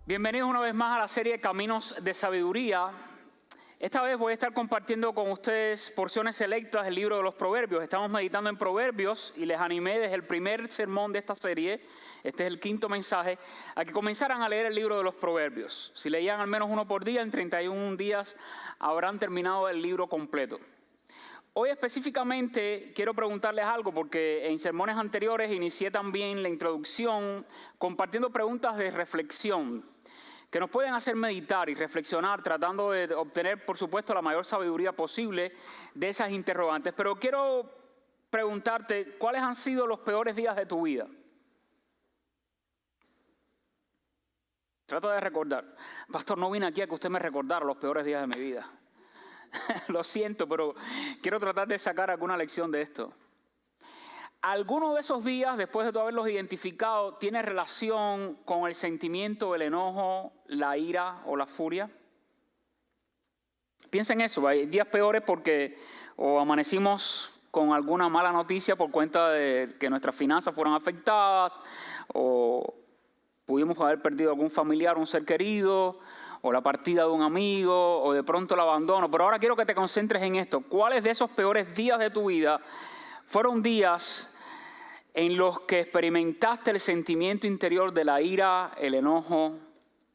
Bienvenidos una vez más a la serie Caminos de Sabiduría. Esta vez voy a estar compartiendo con ustedes porciones selectas del libro de los Proverbios. Estamos meditando en Proverbios y les animé desde el primer sermón de esta serie, este es el quinto mensaje, a que comenzaran a leer el libro de los Proverbios. Si leían al menos uno por día, en 31 días habrán terminado el libro completo. Hoy específicamente quiero preguntarles algo porque en sermones anteriores inicié también la introducción compartiendo preguntas de reflexión que nos pueden hacer meditar y reflexionar, tratando de obtener, por supuesto, la mayor sabiduría posible de esas interrogantes. Pero quiero preguntarte, ¿cuáles han sido los peores días de tu vida? Trata de recordar. Pastor, no vine aquí a que usted me recordara los peores días de mi vida. Lo siento, pero quiero tratar de sacar alguna lección de esto. ¿Alguno de esos días, después de tú haberlos identificado, tiene relación con el sentimiento, el enojo, la ira o la furia? Piensa en eso. Hay días peores porque o amanecimos con alguna mala noticia por cuenta de que nuestras finanzas fueron afectadas, o pudimos haber perdido algún familiar, un ser querido, o la partida de un amigo, o de pronto el abandono. Pero ahora quiero que te concentres en esto. ¿Cuáles de esos peores días de tu vida fueron días en los que experimentaste el sentimiento interior de la ira, el enojo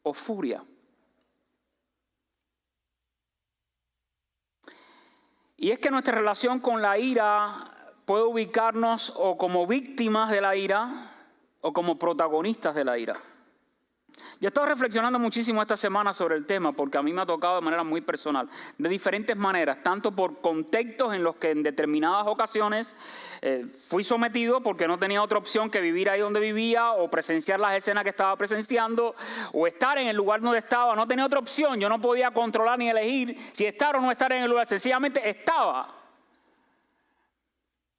o furia? Y es que nuestra relación con la ira puede ubicarnos o como víctimas de la ira o como protagonistas de la ira. Yo he estado reflexionando muchísimo esta semana sobre el tema porque a mí me ha tocado de manera muy personal, de diferentes maneras, tanto por contextos en los que en determinadas ocasiones fui sometido porque no tenía otra opción que vivir ahí donde vivía o presenciar las escenas que estaba presenciando o estar en el lugar donde estaba. No tenía otra opción, yo no podía controlar ni elegir si estar o no estar en el lugar, sencillamente estaba.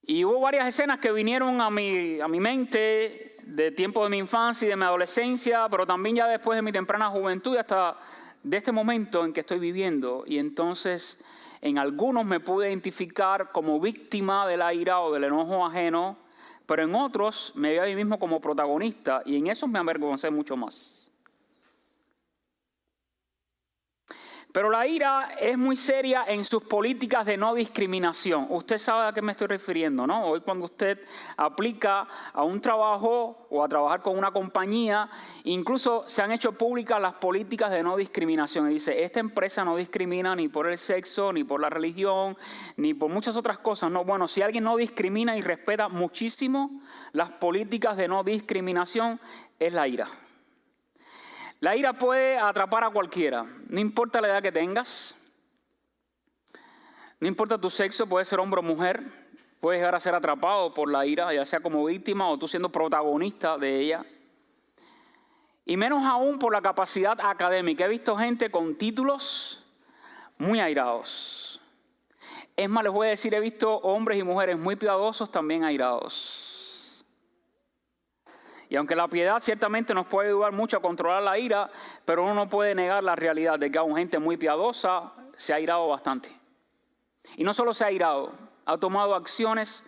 Y hubo varias escenas que vinieron a mi mente de tiempo de mi infancia y de mi adolescencia, pero también ya después de mi temprana juventud, hasta de este momento en que estoy viviendo. Y entonces en algunos me pude identificar como víctima de la ira o del enojo ajeno, pero en otros me vi a mí mismo como protagonista y en esos me avergoncé mucho más. Pero la ira es muy seria en sus políticas de no discriminación. Usted sabe a qué me estoy refiriendo, ¿no? Hoy cuando usted aplica a un trabajo o a trabajar con una compañía, incluso se han hecho públicas las políticas de no discriminación. Y dice, esta empresa no discrimina ni por el sexo, ni por la religión, ni por muchas otras cosas. No, bueno, si alguien no discrimina y respeta muchísimo las políticas de no discriminación, es la ira. La ira puede atrapar a cualquiera, no importa la edad que tengas, no importa tu sexo, puedes ser hombre o mujer, puedes llegar a ser atrapado por la ira, ya sea como víctima o tú siendo protagonista de ella. Y menos aún por la capacidad académica. He visto gente con títulos muy airados. Es más, les voy a decir, he visto hombres y mujeres muy piadosos también airados. Y aunque la piedad ciertamente nos puede ayudar mucho a controlar la ira, pero uno no puede negar la realidad de que aún gente muy piadosa se ha airado bastante. Y no solo se ha airado, ha tomado acciones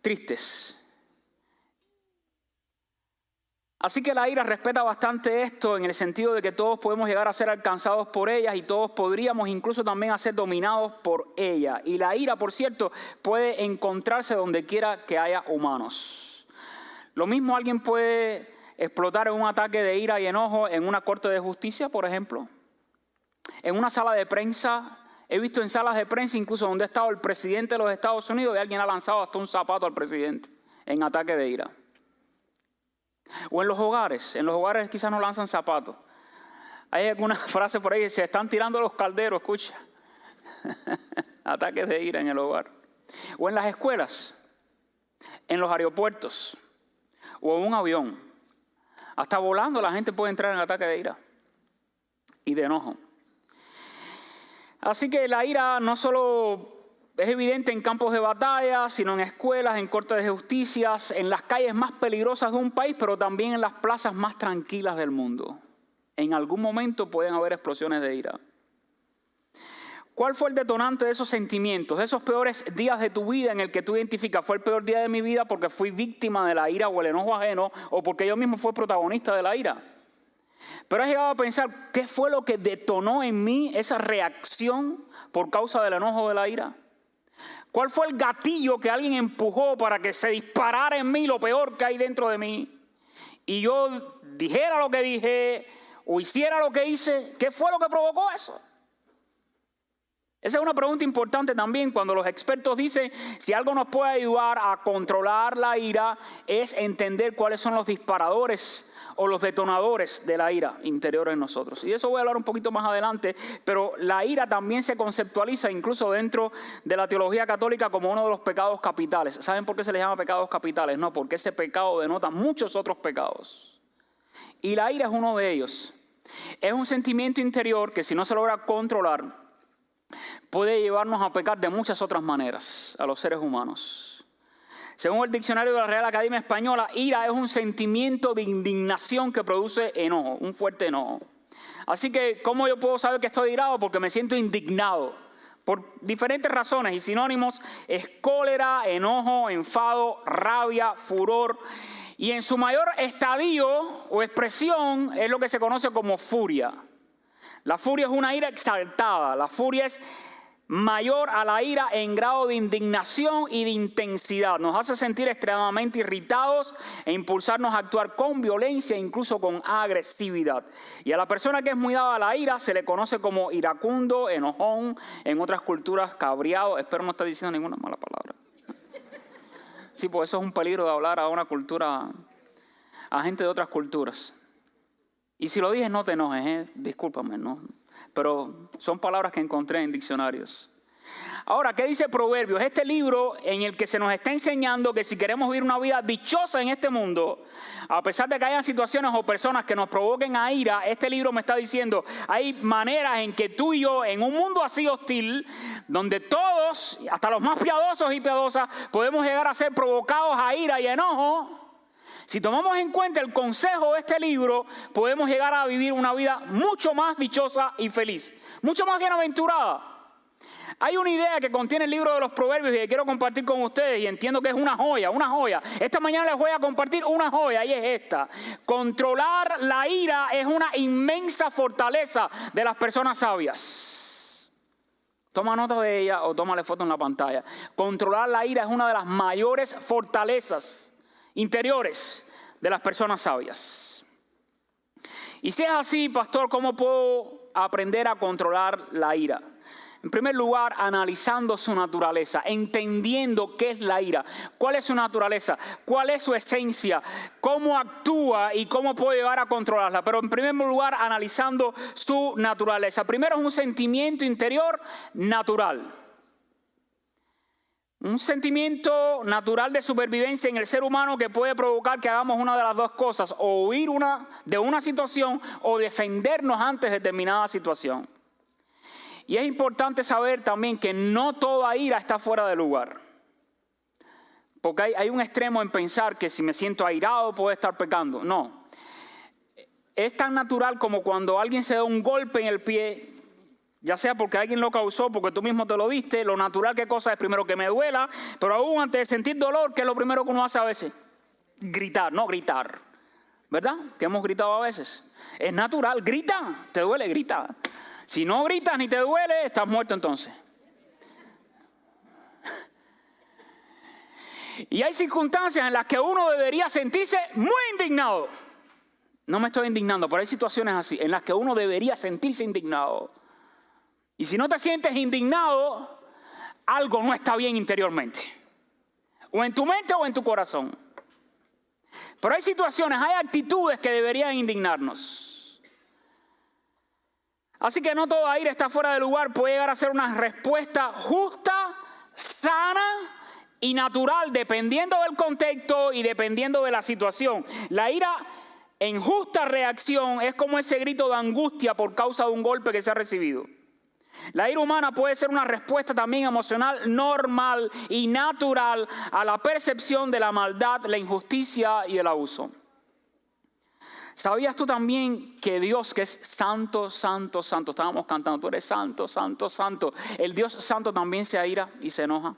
tristes. Así que la ira respeta bastante esto en el sentido de que todos podemos llegar a ser alcanzados por ellas y todos podríamos incluso también a ser dominados por ella. Y la ira, por cierto, puede encontrarse donde quiera que haya humanos. Lo mismo alguien puede explotar en un ataque de ira y enojo en una corte de justicia, por ejemplo. En una sala de prensa, he visto en salas de prensa incluso donde ha estado el presidente de los Estados Unidos y alguien ha lanzado hasta un zapato al presidente en ataque de ira. O en los hogares quizás no lanzan zapatos. Hay alguna frase por ahí que se están tirando los calderos, escucha. Ataques de ira en el hogar. O en las escuelas, en los aeropuertos. O en un avión, hasta volando la gente puede entrar en ataque de ira y de enojo. Así que la ira no solo es evidente en campos de batalla, sino en escuelas, en cortes de justicias, en las calles más peligrosas de un país, pero también en las plazas más tranquilas del mundo. En algún momento pueden haber explosiones de ira. ¿Cuál fue el detonante de esos sentimientos, de esos peores días de tu vida en el que tú identificas? ¿Fue el peor día de mi vida porque fui víctima de la ira o el enojo ajeno o porque yo mismo fui protagonista de la ira? Pero has llegado a pensar, ¿qué fue lo que detonó en mí esa reacción por causa del enojo o de la ira? ¿Cuál fue el gatillo que alguien empujó para que se disparara en mí lo peor que hay dentro de mí? Y yo dijera lo que dije o hiciera lo que hice. ¿Qué fue lo que provocó eso? Esa es una pregunta importante también cuando los expertos dicen si algo nos puede ayudar a controlar la ira es entender cuáles son los disparadores o los detonadores de la ira interior en nosotros. Y de eso voy a hablar un poquito más adelante, pero la ira también se conceptualiza incluso dentro de la teología católica como uno de los pecados capitales. ¿Saben por qué se les llama pecados capitales? No, porque ese pecado denota muchos otros pecados. Y la ira es uno de ellos. Es un sentimiento interior que si no se logra controlar, puede llevarnos a pecar de muchas otras maneras a los seres humanos. Según el diccionario de la Real Academia Española, ira es un sentimiento de indignación que produce enojo, un fuerte enojo. Así que, ¿cómo yo puedo saber que estoy irado? Porque me siento indignado por diferentes razones y sinónimos es cólera, enojo, enfado, rabia, furor. Y en su mayor estadio o expresión es lo que se conoce como furia. La furia es una ira exaltada, la furia es mayor a la ira en grado de indignación y de intensidad. Nos hace sentir extremadamente irritados e impulsarnos a actuar con violencia, incluso con agresividad. Y a la persona que es muy dada a la ira se le conoce como iracundo, enojón, en otras culturas cabreado. Espero no estar diciendo ninguna mala palabra. Sí, pues eso es un peligro de hablar a una cultura, a gente de otras culturas. Y si lo dije, no te enojes, discúlpame, no. Pero son palabras que encontré en diccionarios. Ahora, ¿qué dice Proverbios? Este libro en el que se nos está enseñando que si queremos vivir una vida dichosa en este mundo, a pesar de que haya situaciones o personas que nos provoquen a ira, este libro me está diciendo, hay maneras en que tú y yo, en un mundo así hostil, donde todos, hasta los más piadosos y piadosas, podemos llegar a ser provocados a ira y enojo. Si tomamos en cuenta el consejo de este libro, podemos llegar a vivir una vida mucho más dichosa y feliz, mucho más bienaventurada. Hay una idea que contiene el libro de los Proverbios y que quiero compartir con ustedes y entiendo que es una joya, una joya. Esta mañana les voy a compartir una joya y es esta. Controlar la ira es una inmensa fortaleza de las personas sabias. Toma nota de ella o tómale foto en la pantalla. Controlar la ira es una de las mayores fortalezas interiores de las personas sabias. Y si es así, pastor, ¿cómo puedo aprender a controlar la ira? En primer lugar, analizando su naturaleza, entendiendo qué es la ira, cuál es su naturaleza, cuál es su esencia, cómo actúa y cómo puedo llegar a controlarla. Pero en primer lugar, analizando su naturaleza. Primero es un sentimiento interior natural. Un sentimiento natural de supervivencia en el ser humano que puede provocar que hagamos una de las dos cosas, o huir de una situación o defendernos ante determinada situación. Y es importante saber también que no toda ira está fuera de lugar. Porque hay un extremo en pensar que si me siento airado puedo estar pecando. No. Es tan natural como cuando alguien se da un golpe en el pie, ya sea porque alguien lo causó, porque tú mismo te lo diste, lo natural que cosa es primero que me duela, pero aún antes de sentir dolor, ¿qué es lo primero que uno hace a veces? Gritar, no gritar. ¿Verdad? Que hemos gritado a veces. Es natural, grita, te duele, grita. Si no gritas ni te duele, estás muerto entonces. Y hay circunstancias en las que uno debería sentirse muy indignado. No me estoy indignando, pero hay situaciones así, en las que uno debería sentirse indignado. Y si no te sientes indignado, algo no está bien interiormente. O en tu mente o en tu corazón. Pero hay situaciones, hay actitudes que deberían indignarnos. Así que no toda ira está fuera de lugar, puede llegar a ser una respuesta justa, sana y natural, dependiendo del contexto y dependiendo de la situación. La ira en justa reacción es como ese grito de angustia por causa de un golpe que se ha recibido. La ira humana puede ser una respuesta también emocional normal y natural a la percepción de la maldad, la injusticia y el abuso. ¿Sabías tú también que Dios, que es santo, santo, santo, estábamos cantando, tú eres santo, santo, santo, el Dios santo también se aira y se enoja?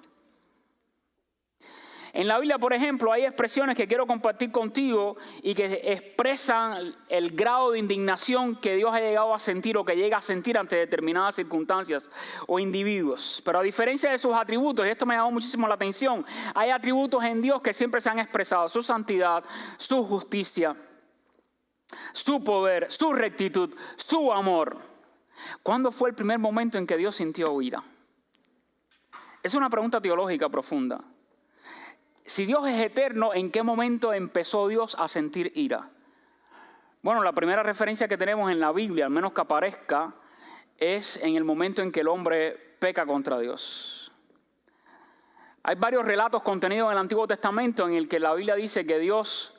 En la Biblia, por ejemplo, hay expresiones que quiero compartir contigo y que expresan el grado de indignación que Dios ha llegado a sentir o que llega a sentir ante determinadas circunstancias o individuos. Pero a diferencia de sus atributos, y esto me llamó muchísimo la atención, hay atributos en Dios que siempre se han expresado: su santidad, su justicia, su poder, su rectitud, su amor. ¿Cuándo fue el primer momento en que Dios sintió ira? Es una pregunta teológica profunda. Si Dios es eterno, ¿en qué momento empezó Dios a sentir ira? Bueno, la primera referencia que tenemos en la Biblia, al menos que aparezca, es en el momento en que el hombre peca contra Dios. Hay varios relatos contenidos en el Antiguo Testamento en el que la Biblia dice que Dios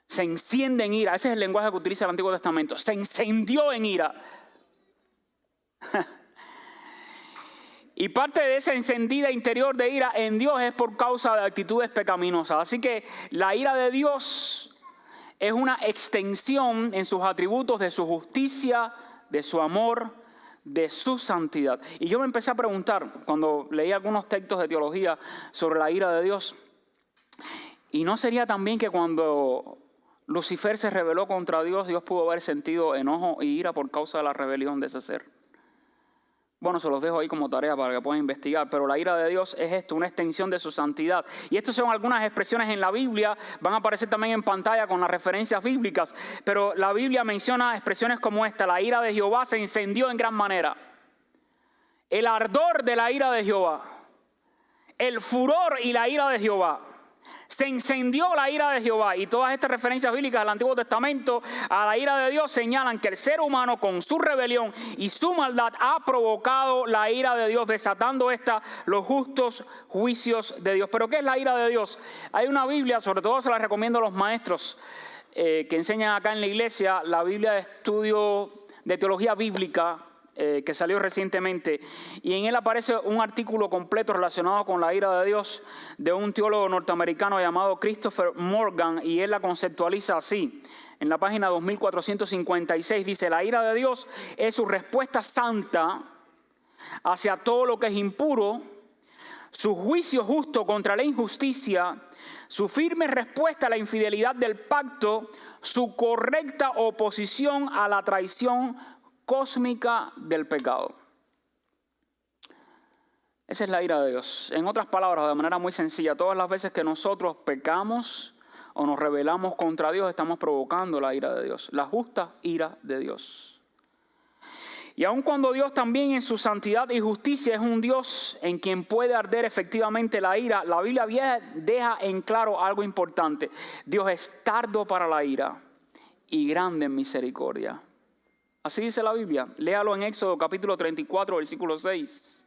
se enciende en ira. Ese es el lenguaje que utiliza el Antiguo Testamento. Se encendió en ira. Y parte de esa encendida interior de ira en Dios es por causa de actitudes pecaminosas. Así que la ira de Dios es una extensión en sus atributos de su justicia, de su amor, de su santidad. Y yo me empecé a preguntar cuando leí algunos textos de teología sobre la ira de Dios, ¿y no sería también que cuando Lucifer se rebeló contra Dios, Dios pudo haber sentido enojo y ira por causa de la rebelión de ese ser? Bueno, se los dejo ahí como tarea para que puedan investigar, pero la ira de Dios es esto, una extensión de su santidad. Y estas son algunas expresiones en la Biblia, van a aparecer también en pantalla con las referencias bíblicas, pero la Biblia menciona expresiones como esta: la ira de Jehová se encendió en gran manera. El ardor de la ira de Jehová, el furor y la ira de Jehová. Se encendió la ira de Jehová. Y todas estas referencias bíblicas del Antiguo Testamento a la ira de Dios señalan que el ser humano, con su rebelión y su maldad, ha provocado la ira de Dios, desatando los justos juicios de Dios. ¿Pero qué es la ira de Dios? Hay una Biblia, sobre todo se la recomiendo a los maestros que enseñan acá en la iglesia, la Biblia de estudio de teología bíblica, que salió recientemente, y en él aparece un artículo completo relacionado con la ira de Dios de un teólogo norteamericano llamado Christopher Morgan, y él la conceptualiza así. En la página 2456 dice: la ira de Dios es su respuesta santa hacia todo lo que es impuro, su juicio justo contra la injusticia, su firme respuesta a la infidelidad del pacto, su correcta oposición a la traición cósmica del pecado. Esa es la ira de Dios. En otras palabras, de manera muy sencilla, todas las veces que nosotros pecamos o nos rebelamos contra Dios, estamos provocando la ira de Dios, la justa ira de Dios. Y aun cuando Dios también en su santidad y justicia es un Dios en quien puede arder efectivamente la ira, la Biblia deja en claro algo importante: Dios es tardo para la ira y grande en misericordia. Así dice la Biblia. Léalo en Éxodo capítulo 34, versículo 6.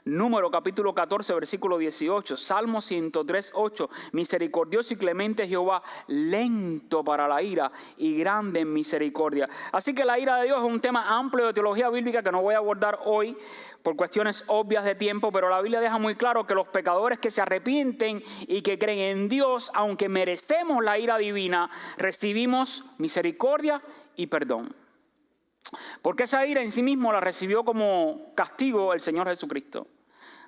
Número capítulo 14, versículo 18. Salmo 103, 8. Misericordioso y clemente Jehová, lento para la ira y grande en misericordia. Así que la ira de Dios es un tema amplio de teología bíblica que no voy a abordar hoy por cuestiones obvias de tiempo, pero la Biblia deja muy claro que los pecadores que se arrepienten y que creen en Dios, aunque merecemos la ira divina, recibimos misericordia y perdón. Porque esa ira en sí mismo la recibió como castigo el Señor Jesucristo.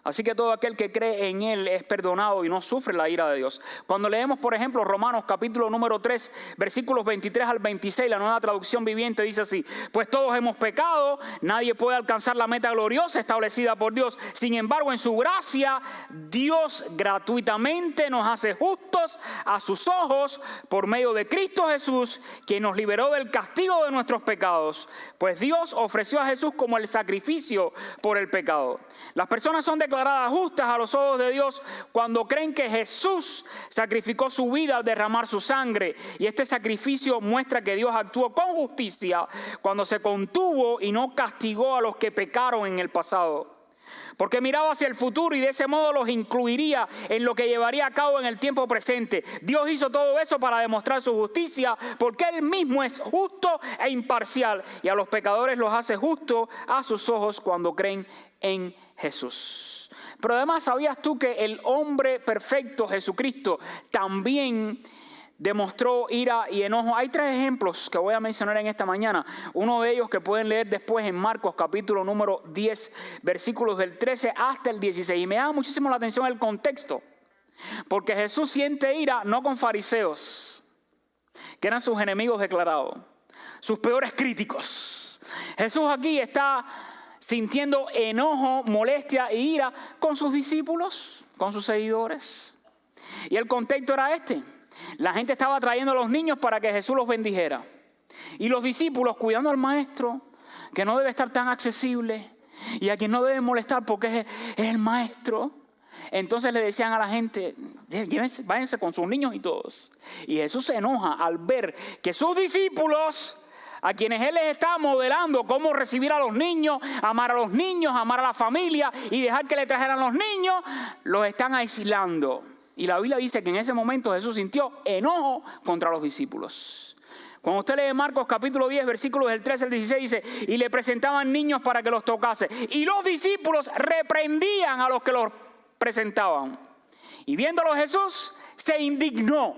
Así que todo aquel que cree en Él es perdonado y no sufre la ira de Dios. Cuando leemos, por ejemplo, Romanos capítulo número 3, versículos 23 al 26, la Nueva Traducción Viviente dice así: pues todos hemos pecado, nadie puede alcanzar la meta gloriosa establecida por Dios. Sin embargo, en su gracia, Dios gratuitamente nos hace justos a sus ojos por medio de Cristo Jesús, quien nos liberó del castigo de nuestros pecados. Pues Dios ofreció a Jesús como el sacrificio por el pecado. Las personas son declaradas justas a los ojos de Dios cuando creen que Jesús sacrificó su vida al derramar su sangre. Y este sacrificio muestra que Dios actuó con justicia cuando se contuvo y no castigó a los que pecaron en el pasado. Porque miraba hacia el futuro y de ese modo los incluiría en lo que llevaría a cabo en el tiempo presente. Dios hizo todo eso para demostrar su justicia, porque Él mismo es justo e imparcial, y a los pecadores los hace justos a sus ojos cuando creen en Jesús. Pero además, ¿sabías tú que el hombre perfecto, Jesucristo, también demostró ira y enojo? Hay 3 ejemplos que voy a mencionar en esta mañana. Uno de ellos que pueden leer después en Marcos capítulo número 10, versículos del 13 hasta el 16. Y me llama muchísimo la atención el contexto. Porque Jesús siente ira no con fariseos, que eran sus enemigos declarados, sus peores críticos. Jesús aquí está sintiendo enojo, molestia e ira con sus discípulos, con sus seguidores. Y el contexto era este. La gente estaba trayendo a los niños para que Jesús los bendijera. Y los discípulos cuidando al maestro, que no debe estar tan accesible y a quien no debe molestar porque es el maestro. Entonces le decían a la gente, váyanse con sus niños y todos. Y Jesús se enoja al ver que sus discípulos, a quienes Él les está modelando cómo recibir a los niños, amar a la familia y dejar que le trajeran los niños, los están aislando. Y la Biblia dice que en ese momento Jesús sintió enojo contra los discípulos. Cuando usted lee Marcos capítulo 10, versículos del 13 al 16, dice, y le presentaban niños para que los tocase. Y los discípulos reprendían a los que los presentaban. Y viéndolo Jesús, se indignó.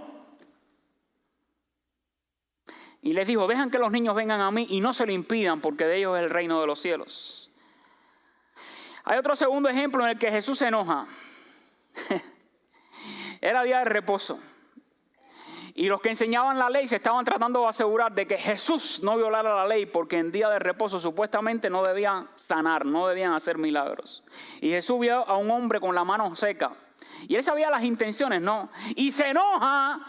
Y les dijo, dejan que los niños vengan a mí y no se lo impidan, porque de ellos es el reino de los cielos. Hay otro segundo ejemplo en el que Jesús se enoja. Era día de reposo. Y los que enseñaban la ley se estaban tratando de asegurar de que Jesús no violara la ley, porque en día de reposo supuestamente no debían sanar, no debían hacer milagros. Y Jesús vio a un hombre con la mano seca. Y él sabía las intenciones, ¿no? Y se enoja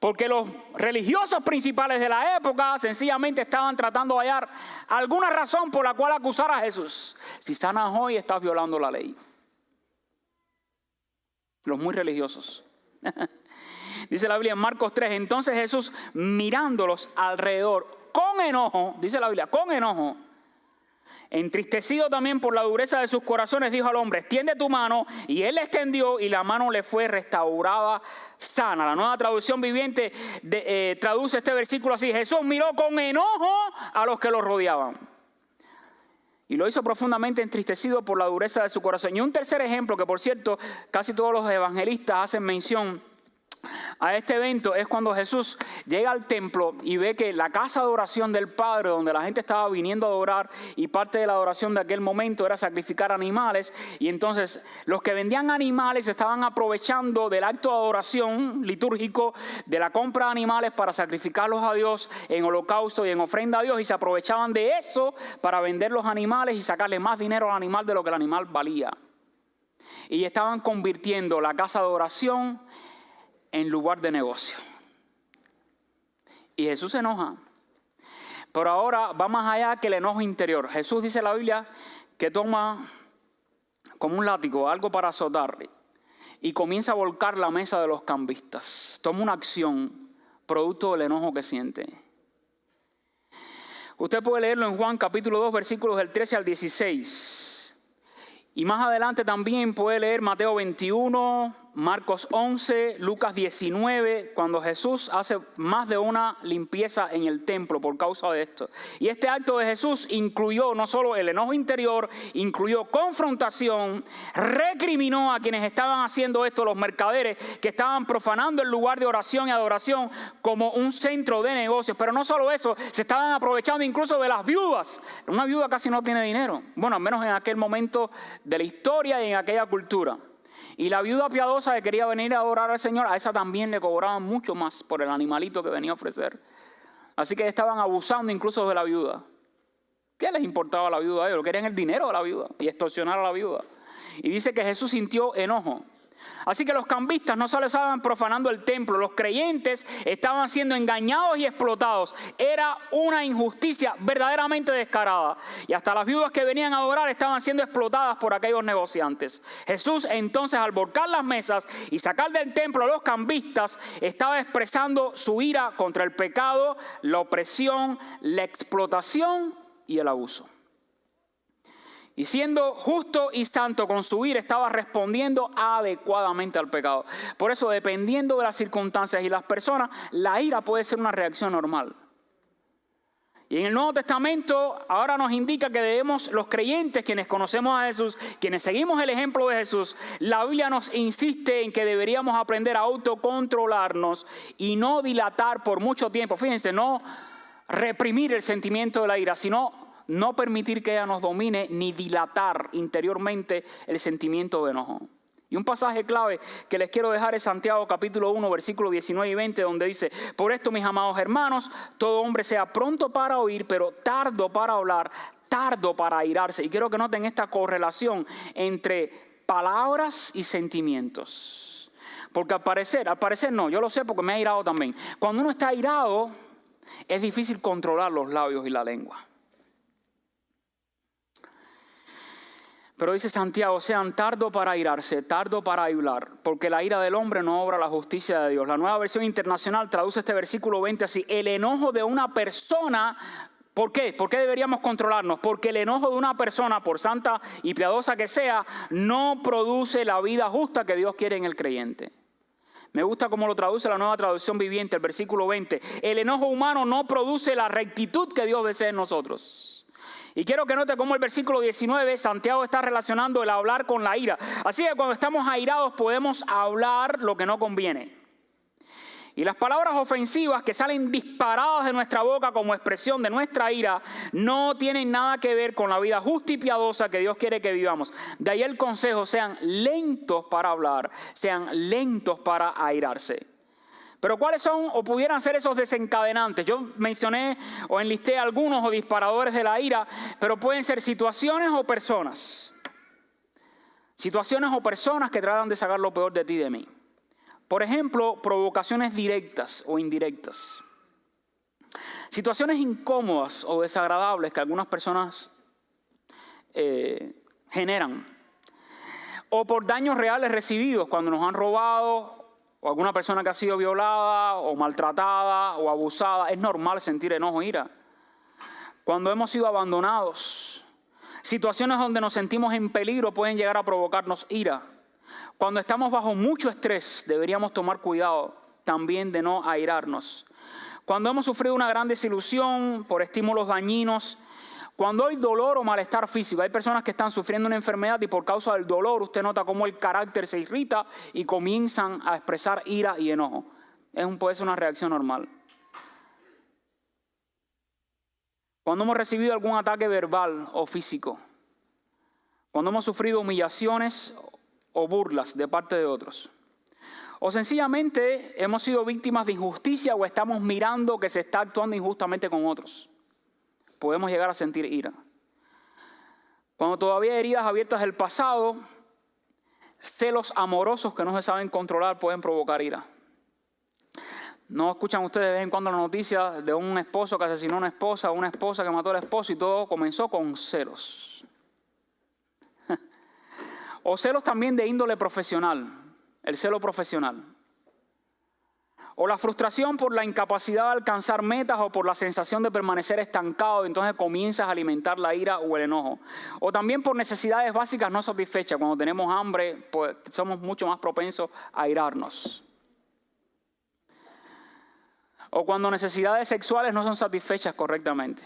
porque los religiosos principales de la época sencillamente estaban tratando de hallar alguna razón por la cual acusar a Jesús. Si sanas hoy, estás violando la ley. Los muy religiosos. Dice la Biblia en Marcos 3, entonces Jesús mirándolos alrededor con enojo, dice la Biblia, con enojo, entristecido también por la dureza de sus corazones, dijo al hombre, extiende tu mano, y él la extendió y la mano le fue restaurada sana. La Nueva Traducción Viviente traduce este versículo así, Jesús miró con enojo a los que lo rodeaban. Y lo hizo profundamente entristecido por la dureza de su corazón. Y un tercer ejemplo, que por cierto, casi todos los evangelistas hacen mención a este evento, es cuando Jesús llega al templo y ve que la casa de oración del Padre, donde la gente estaba viniendo a adorar, y parte de la adoración de aquel momento era sacrificar animales, y entonces los que vendían animales estaban aprovechando del acto de adoración litúrgico, de la compra de animales para sacrificarlos a Dios en holocausto y en ofrenda a Dios, y se aprovechaban de eso para vender los animales y sacarle más dinero al animal de lo que el animal valía. Y estaban convirtiendo la casa de oración en lugar de negocio. Y Jesús se enoja. Pero ahora va más allá que el enojo interior. Jesús dice en la Biblia que toma como un látigo, algo para azotar, y comienza a volcar la mesa de los cambistas. Toma una acción producto del enojo que siente. Usted puede leerlo en Juan capítulo 2, versículos del 13 al 16. Y más adelante también puede leer Mateo 21, Marcos 11, Lucas 19, cuando Jesús hace más de una limpieza en el templo por causa de esto. Y este acto de Jesús incluyó no solo el enojo interior, incluyó confrontación, recriminó a quienes estaban haciendo esto, los mercaderes que estaban profanando el lugar de oración y adoración como un centro de negocios. Pero no solo eso, se estaban aprovechando incluso de las viudas. Una viuda casi no tiene dinero, bueno, al menos en aquel momento de la historia y en aquella cultura. Y la viuda piadosa que quería venir a adorar al Señor, a esa también le cobraban mucho más por el animalito que venía a ofrecer. Así que estaban abusando incluso de la viuda. ¿Qué les importaba a la viuda? Ellos querían el dinero de la viuda y extorsionar a la viuda. Y dice que Jesús sintió enojo. Así que los cambistas no solo estaban profanando el templo, los creyentes estaban siendo engañados y explotados. Era una injusticia verdaderamente descarada. Y hasta las viudas que venían a adorar estaban siendo explotadas por aquellos negociantes. Jesús entonces, al volcar las mesas y sacar del templo a los cambistas, estaba expresando su ira contra el pecado, la opresión, la explotación y el abuso. Y siendo justo y santo con su ira, estaba respondiendo adecuadamente al pecado. Por eso, dependiendo de las circunstancias y las personas, la ira puede ser una reacción normal. Y en el Nuevo Testamento ahora nos indica que debemos, los creyentes, quienes conocemos a Jesús, quienes seguimos el ejemplo de Jesús, la Biblia nos insiste en que deberíamos aprender a autocontrolarnos y no dilatar por mucho tiempo. Fíjense, no reprimir el sentimiento de la ira, sino no permitir que ella nos domine ni dilatar interiormente el sentimiento de enojo. Y un pasaje clave que les quiero dejar es Santiago capítulo 1, versículos 19 y 20, donde dice: por esto, mis amados hermanos, todo hombre sea pronto para oír, pero tardo para hablar, tardo para airarse. Y quiero que noten esta correlación entre palabras y sentimientos. Porque al parecer no, yo lo sé porque me he airado también. Cuando uno está airado, es difícil controlar los labios y la lengua. Pero dice Santiago: sean tardo para airarse, tardo para hablar, porque la ira del hombre no obra la justicia de Dios. La Nueva Versión Internacional traduce este versículo 20 así: el enojo de una persona. ¿Por qué? ¿Por qué deberíamos controlarnos? Porque el enojo de una persona, por santa y piadosa que sea, no produce la vida justa que Dios quiere en el creyente. Me gusta cómo lo traduce la Nueva Traducción Viviente, el versículo 20. El enojo humano no produce la rectitud que Dios desea en nosotros. Y quiero que note cómo el versículo 19, Santiago está relacionando el hablar con la ira. Así que cuando estamos airados podemos hablar lo que no conviene. Y las palabras ofensivas que salen disparadas de nuestra boca como expresión de nuestra ira no tienen nada que ver con la vida justa y piadosa que Dios quiere que vivamos. De ahí el consejo: sean lentos para hablar, sean lentos para airarse. Pero ¿cuáles son o pudieran ser esos desencadenantes? Yo mencioné o enlisté algunos o disparadores de la ira, pero pueden ser situaciones o personas. Situaciones o personas que tratan de sacar lo peor de ti y de mí. Por ejemplo, provocaciones directas o indirectas. Situaciones incómodas o desagradables que algunas personas generan. O por daños reales recibidos cuando nos han robado, o alguna persona que ha sido violada o maltratada o abusada. Es normal sentir enojo e ira. Cuando hemos sido abandonados, situaciones donde nos sentimos en peligro pueden llegar a provocarnos ira. Cuando estamos bajo mucho estrés, deberíamos tomar cuidado también de no airarnos. Cuando hemos sufrido una gran desilusión por estímulos dañinos, cuando hay dolor o malestar físico, hay personas que están sufriendo una enfermedad y por causa del dolor usted nota cómo el carácter se irrita y comienzan a expresar ira y enojo. Puede ser una reacción normal. Cuando hemos recibido algún ataque verbal o físico, cuando hemos sufrido humillaciones o burlas de parte de otros, o sencillamente hemos sido víctimas de injusticia o estamos mirando que se está actuando injustamente con otros, podemos llegar a sentir ira. Cuando todavía hay heridas abiertas del pasado, celos amorosos que no se saben controlar pueden provocar ira. ¿No escuchan ustedes de vez en cuando la noticia de un esposo que asesinó a una esposa o una esposa que mató al esposo y todo comenzó con celos? O celos también de índole profesional, el celo profesional. O la frustración por la incapacidad de alcanzar metas o por la sensación de permanecer estancado, entonces comienzas a alimentar la ira o el enojo. O también por necesidades básicas no satisfechas. Cuando tenemos hambre, pues somos mucho más propensos a airarnos. O cuando necesidades sexuales no son satisfechas correctamente.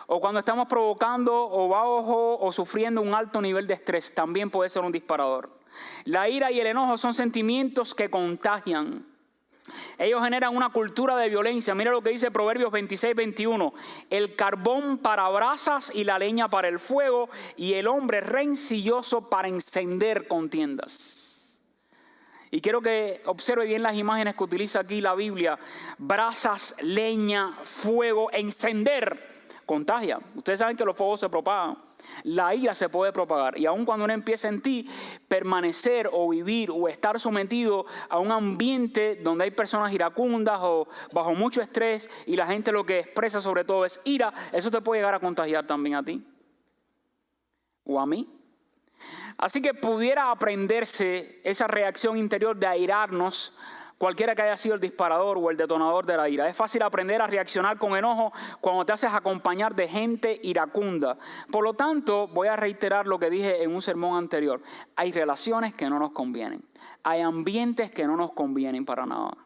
O cuando estamos provocando o bajo o sufriendo un alto nivel de estrés, también puede ser un disparador. La ira y el enojo son sentimientos que contagian. Ellos generan una cultura de violencia. Mira lo que dice Proverbios 26-21. El carbón para brasas y la leña para el fuego, y el hombre rencilloso para encender contiendas. Y quiero que observe bien las imágenes que utiliza aquí la Biblia. Brasas, leña, fuego, encender. Contagia. Ustedes saben que los fuegos se propagan. La ira se puede propagar. Y aun cuando uno empieza en ti, permanecer o vivir o estar sometido a un ambiente donde hay personas iracundas o bajo mucho estrés y la gente lo que expresa sobre todo es ira, eso te puede llegar a contagiar también a ti o a mí. Así que pudiera aprenderse esa reacción interior de airarnos, cualquiera que haya sido el disparador o el detonador de la ira. Es fácil aprender a reaccionar con enojo cuando te haces acompañar de gente iracunda. Por lo tanto, voy a reiterar lo que dije en un sermón anterior. Hay relaciones que no nos convienen. Hay ambientes que no nos convienen para nada.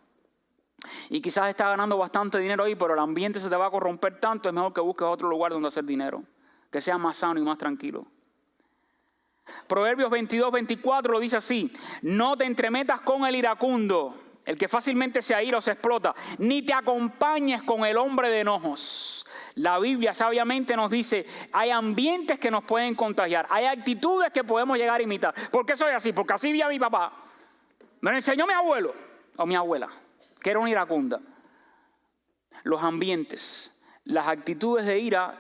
Y quizás estás ganando bastante dinero ahí, pero el ambiente se te va a corromper tanto, es mejor que busques otro lugar donde hacer dinero, que sea más sano y más tranquilo. Proverbios 22-24 lo dice así: no te entremetas con el iracundo, el que fácilmente se aira o se explota, ni te acompañes con el hombre de enojos. La Biblia sabiamente nos dice, hay ambientes que nos pueden contagiar, hay actitudes que podemos llegar a imitar. ¿Por qué soy así? Porque así vi a mi papá. Me lo enseñó mi abuelo o mi abuela, que era una iracunda. Los ambientes, las actitudes de ira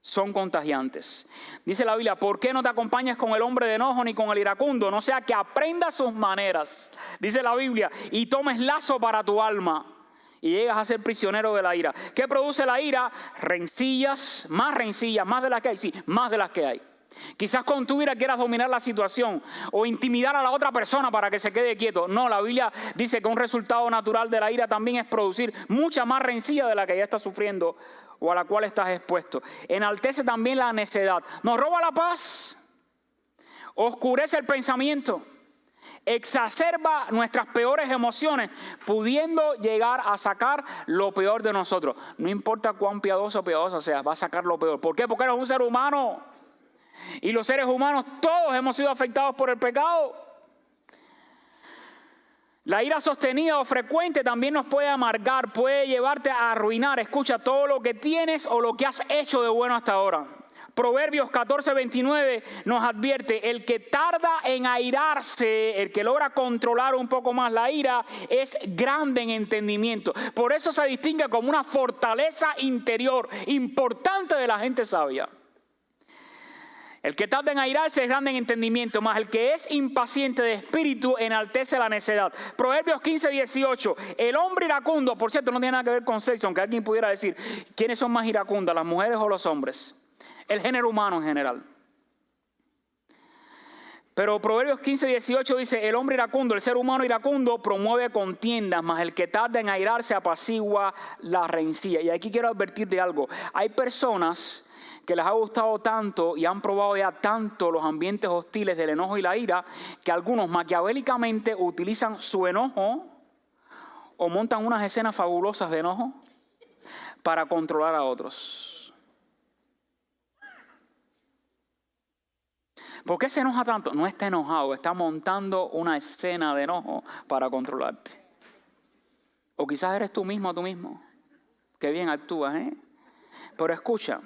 son contagiantes. Dice la Biblia, ¿por qué no te acompañas con el hombre de enojo ni con el iracundo? No sea que aprendas sus maneras, dice la Biblia, y tomes lazo para tu alma y llegas a ser prisionero de la ira. ¿Qué produce la ira? Rencillas, más de las que hay, sí, más de las que hay. Quizás con tu ira quieras dominar la situación o intimidar a la otra persona para que se quede quieto. No, la Biblia dice que un resultado natural de la ira también es producir mucha más rencilla de la que ya estás sufriendo o a la cual estás expuesto. Enaltece también la necedad. Nos roba la paz, oscurece el pensamiento, exacerba nuestras peores emociones, pudiendo llegar a sacar lo peor de nosotros. No importa cuán piadoso o piadosa seas, va a sacar lo peor. ¿Por qué? Porque eres un ser humano. Y los seres humanos todos hemos sido afectados por el pecado. La ira sostenida o frecuente también nos puede amargar, puede llevarte a arruinar. Escucha, todo lo que tienes o lo que has hecho de bueno hasta ahora. Proverbios 14:29 nos advierte, el que tarda en airarse, el que logra controlar un poco más la ira, es grande en entendimiento. Por eso se distingue como una fortaleza interior importante de la gente sabia. El que tarda en airarse es grande en entendimiento, mas el que es impaciente de espíritu enaltece la necedad. Proverbios 15:18, el hombre iracundo, por cierto no tiene nada que ver con sexo, aunque alguien pudiera decir, ¿quiénes son más iracundas, las mujeres o los hombres? El género humano en general. Pero Proverbios 15:18 dice, el hombre iracundo, el ser humano iracundo promueve contiendas, mas el que tarda en airarse apacigua la rencilla. Y aquí quiero advertir de algo, hay personas que les ha gustado tanto y han probado ya tanto los ambientes hostiles del enojo y la ira, que algunos maquiavélicamente utilizan su enojo o montan unas escenas fabulosas de enojo para controlar a otros. ¿Por qué se enoja tanto? No está enojado, está montando una escena de enojo para controlarte. O quizás eres tú mismo o tú mismo. Qué bien actúas, ¿eh? Pero escucha,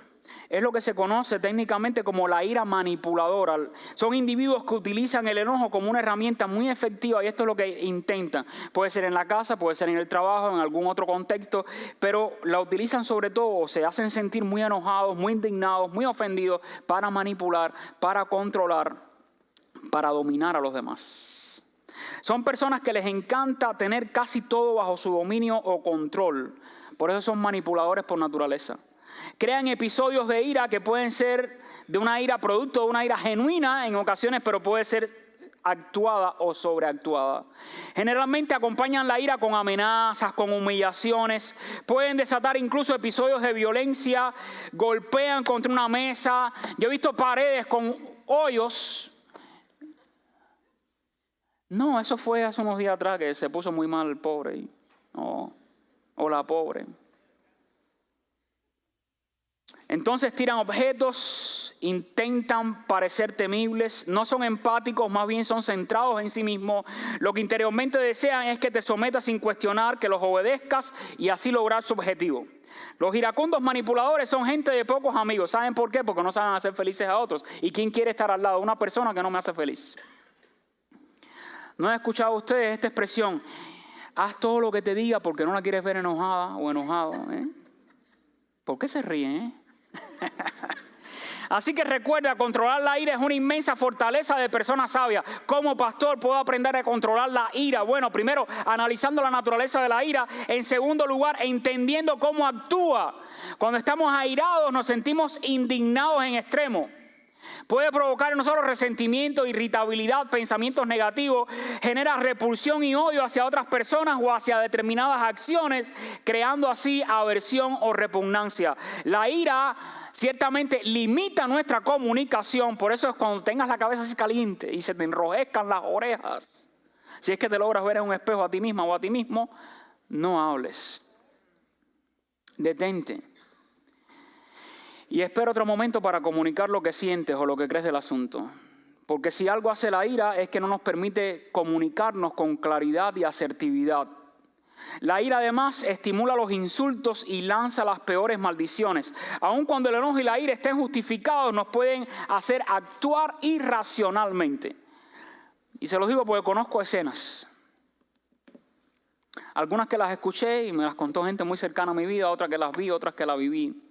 es lo que se conoce técnicamente como la ira manipuladora. Son individuos que utilizan el enojo como una herramienta muy efectiva y esto es lo que intentan. Puede ser en la casa, puede ser en el trabajo, en algún otro contexto, pero la utilizan sobre todo, se hacen sentir muy enojados, muy indignados, muy ofendidos para manipular, para controlar, para dominar a los demás. Son personas que les encanta tener casi todo bajo su dominio o control. Por eso son manipuladores por naturaleza. Crean episodios de ira que pueden ser de una ira producto de una ira genuina en ocasiones, pero puede ser actuada o sobreactuada. Generalmente acompañan la ira con amenazas, con humillaciones. Pueden desatar incluso episodios de violencia, golpean contra una mesa. Yo he visto paredes con hoyos. No, eso fue hace unos días atrás que se puso muy mal el pobre. O la pobre. Entonces tiran objetos, intentan parecer temibles, no son empáticos, más bien son centrados en sí mismos. Lo que interiormente desean es que te sometas sin cuestionar, que los obedezcas y así lograr su objetivo. Los iracundos manipuladores son gente de pocos amigos. ¿Saben por qué? Porque no saben hacer felices a otros. ¿Y quién quiere estar al lado de una persona que no me hace feliz? ¿No han escuchado ustedes esta expresión? Haz todo lo que te diga porque no la quieres ver enojada o enojado. ¿Por qué se ríen? Así que recuerda, controlar la ira es una inmensa fortaleza de persona sabia. Como pastor puedo aprender a controlar la ira. Bueno, primero analizando la naturaleza de la ira. En segundo lugar, entendiendo cómo actúa. Cuando estamos airados nos sentimos indignados en extremo. Puede provocar en nosotros resentimiento, irritabilidad, pensamientos negativos, genera repulsión y odio hacia otras personas o hacia determinadas acciones, creando así aversión o repugnancia. La ira ciertamente limita nuestra comunicación, por eso es cuando tengas la cabeza así caliente y se te enrojezcan las orejas, si es que te logras ver en un espejo a ti misma o a ti mismo, no hables. Detente. Y espera otro momento para comunicar lo que sientes o lo que crees del asunto. Porque si algo hace la ira es que no nos permite comunicarnos con claridad y asertividad. La ira además estimula los insultos y lanza las peores maldiciones. Aun cuando el enojo y la ira estén justificados, nos pueden hacer actuar irracionalmente. Y se los digo porque conozco escenas. Algunas que las escuché y me las contó gente muy cercana a mi vida, otras que las vi, otras que las viví.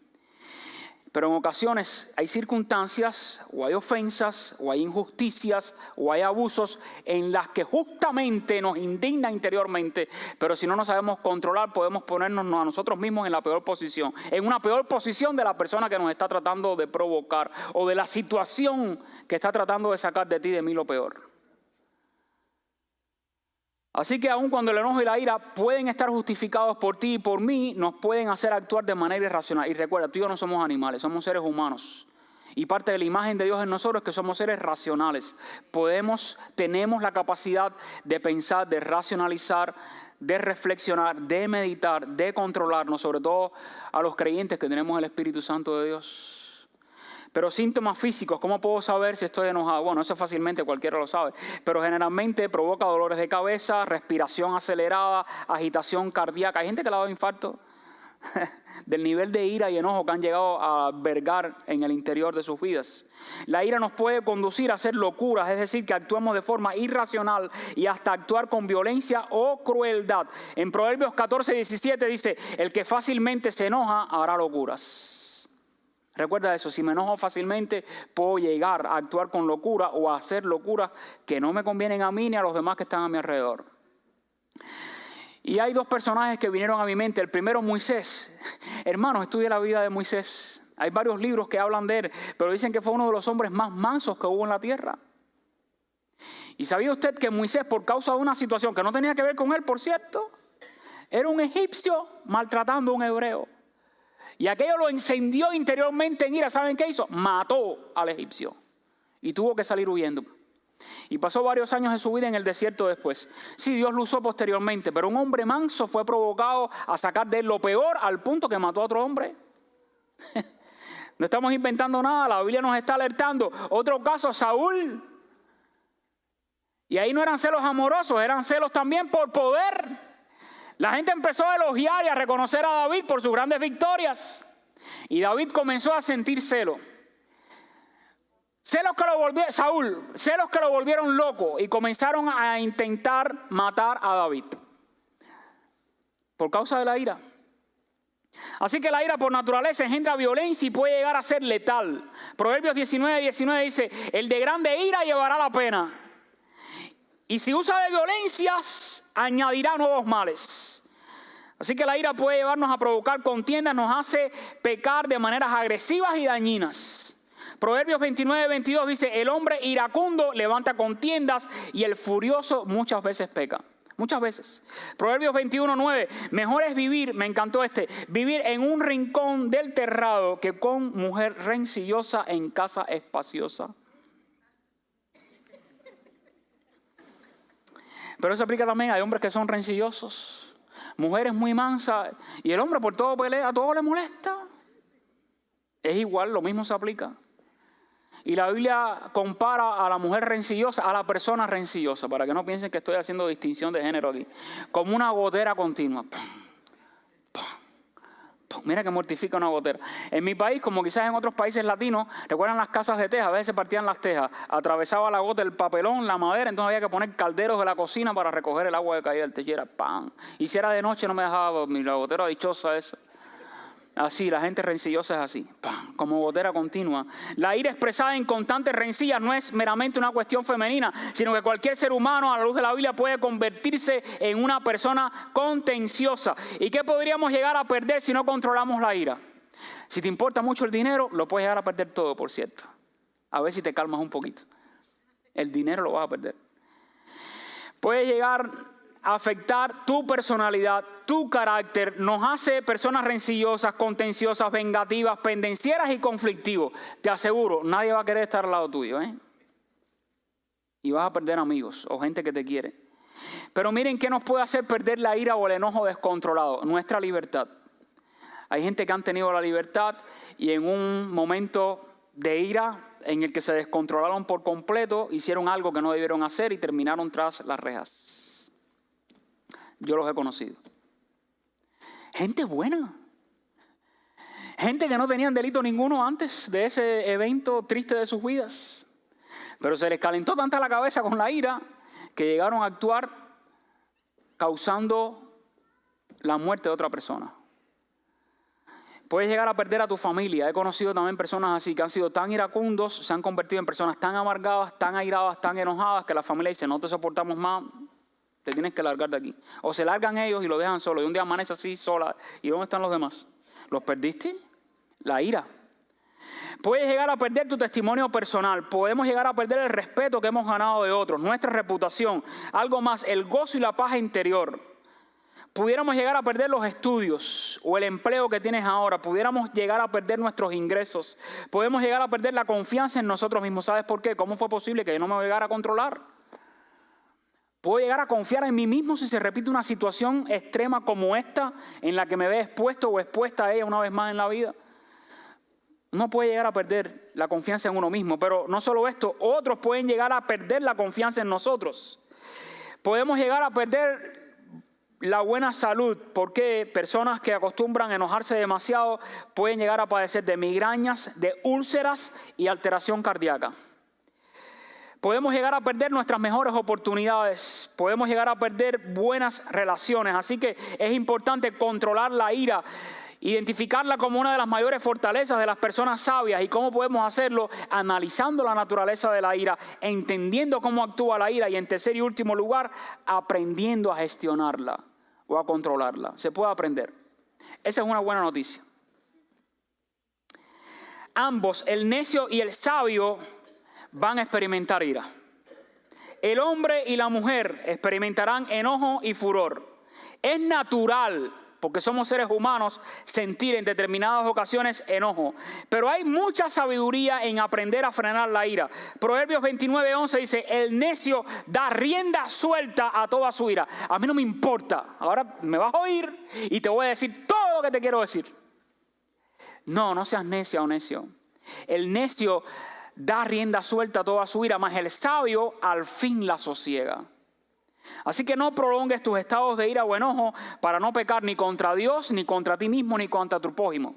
Pero en ocasiones hay circunstancias, o hay ofensas, o hay injusticias, o hay abusos en las que justamente nos indigna interiormente, pero si no nos sabemos controlar, podemos ponernos a nosotros mismos en la peor posición, en una peor posición de la persona que nos está tratando de provocar, o de la situación que está tratando de sacar de ti, de mí, lo peor. Así que aun cuando el enojo y la ira pueden estar justificados por ti y por mí, nos pueden hacer actuar de manera irracional. Y recuerda, tú y yo no somos animales, somos seres humanos. Y parte de la imagen de Dios en nosotros es que somos seres racionales. Tenemos la capacidad de pensar, de racionalizar, de reflexionar, de meditar, de controlarnos, sobre todo a los creyentes que tenemos el Espíritu Santo de Dios. Pero síntomas físicos, ¿cómo puedo saber si estoy enojado? Bueno, eso fácilmente cualquiera lo sabe. Pero generalmente provoca dolores de cabeza, respiración acelerada, agitación cardíaca. Hay gente que le ha dado infarto del nivel de ira y enojo que han llegado a albergar en el interior de sus vidas. La ira nos puede conducir a hacer locuras, es decir, que actuemos de forma irracional y hasta actuar con violencia o crueldad. En Proverbios 14:17 dice, el que fácilmente se enoja hará locuras. Recuerda eso, si me enojo fácilmente, puedo llegar a actuar con locura o a hacer locuras que no me convienen a mí ni a los demás que están a mi alrededor. Y hay dos personajes que vinieron a mi mente. El primero, Moisés. Hermanos, estudia la vida de Moisés. Hay varios libros que hablan de él, pero dicen que fue uno de los hombres más mansos que hubo en la tierra. ¿Y sabía usted que Moisés, por causa de una situación que no tenía que ver con él, por cierto, era un egipcio maltratando a un hebreo? Y aquello lo encendió interiormente en ira. ¿Saben qué hizo? Mató al egipcio. Y tuvo que salir huyendo. Y pasó varios años de su vida en el desierto después. Sí, Dios lo usó posteriormente. Pero un hombre manso fue provocado a sacar de él lo peor al punto que mató a otro hombre. No estamos inventando nada. La Biblia nos está alertando. Otro caso, Saúl. Y ahí no eran celos amorosos, eran celos también por poder. La gente empezó a elogiar y a reconocer a David por sus grandes victorias. Y David comenzó a sentir celos. Celos que lo volvieron loco y comenzaron a intentar matar a David. Por causa de la ira. Así que la ira por naturaleza engendra violencia y puede llegar a ser letal. Proverbios 19:19 dice, el de grande ira llevará la pena. Y si usa de violencias, añadirá nuevos males. Así que la ira puede llevarnos a provocar contiendas, nos hace pecar de maneras agresivas y dañinas. Proverbios 29:22 dice, el hombre iracundo levanta contiendas y el furioso muchas veces peca. Muchas veces. Proverbios 21:9, mejor es vivir, me encantó vivir en un rincón del terrado que con mujer rencillosa en casa espaciosa. Pero eso aplica también, hay hombres que son rencillosos, mujeres muy mansas, y el hombre por todo pelea, a todo le molesta. Es igual, lo mismo se aplica. Y la Biblia compara a la mujer rencillosa, a la persona rencillosa, para que no piensen que estoy haciendo distinción de género aquí, como una gotera continua. Mira que mortifica una gotera. En mi país, como quizás en otros países latinos, ¿recuerdan las casas de teja? A veces se partían las tejas, atravesaba la gota el papelón, la madera, entonces había que poner calderos de la cocina para recoger el agua que caía del techo. Y era ¡pam! Y si era de noche no me dejaba dormir, la gotera dichosa esa. Así, la gente rencillosa es así, ¡pam!, como gotera continua. La ira expresada en constantes rencillas no es meramente una cuestión femenina, sino que cualquier ser humano a la luz de la Biblia puede convertirse en una persona contenciosa. ¿Y qué podríamos llegar a perder si no controlamos la ira? Si te importa mucho el dinero, lo puedes llegar a perder todo, por cierto. A ver si te calmas un poquito. El dinero lo vas a perder. Puedes llegar a afectar tu personalidad, tu carácter. Nos hace personas rencillosas, contenciosas, vengativas, pendencieras y conflictivos. Te aseguro, nadie va a querer estar al lado tuyo, ¿eh? Y vas a perder amigos o gente que te quiere. Pero miren qué nos puede hacer perder la ira o el enojo descontrolado. Nuestra libertad. Hay gente que han tenido la libertad y en un momento de ira en el que se descontrolaron por completo, hicieron algo que no debieron hacer y terminaron tras las rejas. Yo los he conocido. Gente buena. Gente que no tenían delito ninguno antes de ese evento triste de sus vidas. Pero se les calentó tanta la cabeza con la ira que llegaron a actuar causando la muerte de otra persona. Puedes llegar a perder a tu familia. He conocido también personas así que han sido tan iracundos, se han convertido en personas tan amargadas, tan airadas, tan enojadas que la familia dice, no te soportamos más, te tienes que largar de aquí. O se largan ellos y lo dejan solo y un día amanece así sola. ¿Y dónde están los demás? ¿Los perdiste? La ira. Puedes llegar a perder tu testimonio personal. Podemos llegar a perder el respeto que hemos ganado de otros, nuestra reputación. Algo más, el gozo y la paz interior. Pudiéramos llegar a perder los estudios o el empleo que tienes ahora. Pudiéramos llegar a perder nuestros ingresos. Podemos llegar a perder la confianza en nosotros mismos. ¿Sabes por qué? ¿Cómo fue posible que yo no me llegara a controlar? Puedo llegar a confiar en mí mismo si se repite una situación extrema como esta, en la que me ve expuesto o expuesta a ella una vez más en la vida. Uno puede llegar a perder la confianza en uno mismo, pero no solo esto, otros pueden llegar a perder la confianza en nosotros. Podemos llegar a perder la buena salud, porque personas que acostumbran a enojarse demasiado pueden llegar a padecer de migrañas, de úlceras y alteración cardíaca. Podemos llegar a perder nuestras mejores oportunidades, podemos llegar a perder buenas relaciones, así que es importante controlar la ira, identificarla como una de las mayores fortalezas de las personas sabias. ¿Y cómo podemos hacerlo? Analizando la naturaleza de la ira, entendiendo cómo actúa la ira y, en tercer y último lugar, aprendiendo a gestionarla o a controlarla. Se puede aprender. Esa es una buena noticia. Ambos, el necio y el sabio, van a experimentar ira. El hombre y la mujer experimentarán enojo y furor. Es natural, porque somos seres humanos, sentir en determinadas ocasiones enojo. Pero hay mucha sabiduría en aprender a frenar la ira. Proverbios 29:11 dice, el necio da rienda suelta a toda su ira. A mí no me importa. Ahora me vas a oír y te voy a decir todo lo que te quiero decir. No, no seas necia o necio. El necio da rienda suelta a toda su ira, mas el sabio al fin la sosiega. Así que no prolongues tus estados de ira o enojo para no pecar ni contra Dios, ni contra ti mismo, ni contra tu prójimo.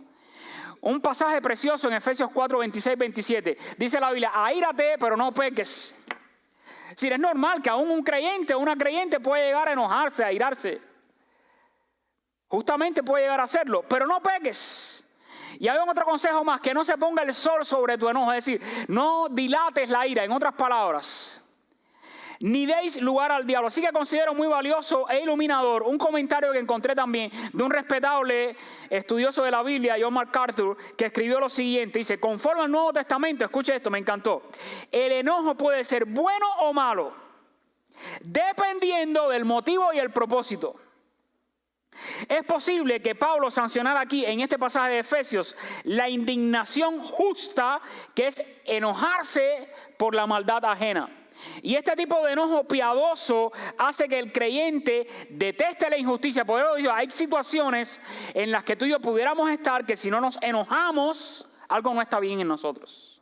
Un pasaje precioso en Efesios 4, 26, 27. Dice la Biblia, aírate, pero no peques. Es decir, es normal que aún un creyente o una creyente puede llegar a enojarse, a airarse. Justamente puede llegar a hacerlo, pero no peques. Y hay otro consejo más, que no se ponga el sol sobre tu enojo. Es decir, no dilates la ira, en otras palabras. Ni deis lugar al diablo. Así que considero muy valioso e iluminador un comentario que encontré también de un respetable estudioso de la Biblia, John MacArthur, que escribió lo siguiente. Dice, conforme al Nuevo Testamento, escuche esto, me encantó. El enojo puede ser bueno o malo, dependiendo del motivo y el propósito. Es posible que Pablo sancionara aquí en este pasaje de Efesios la indignación justa, que es enojarse por la maldad ajena. Y este tipo de enojo piadoso hace que el creyente deteste la injusticia. Por eso hay situaciones en las que tú y yo pudiéramos estar que si no nos enojamos, algo no está bien en nosotros.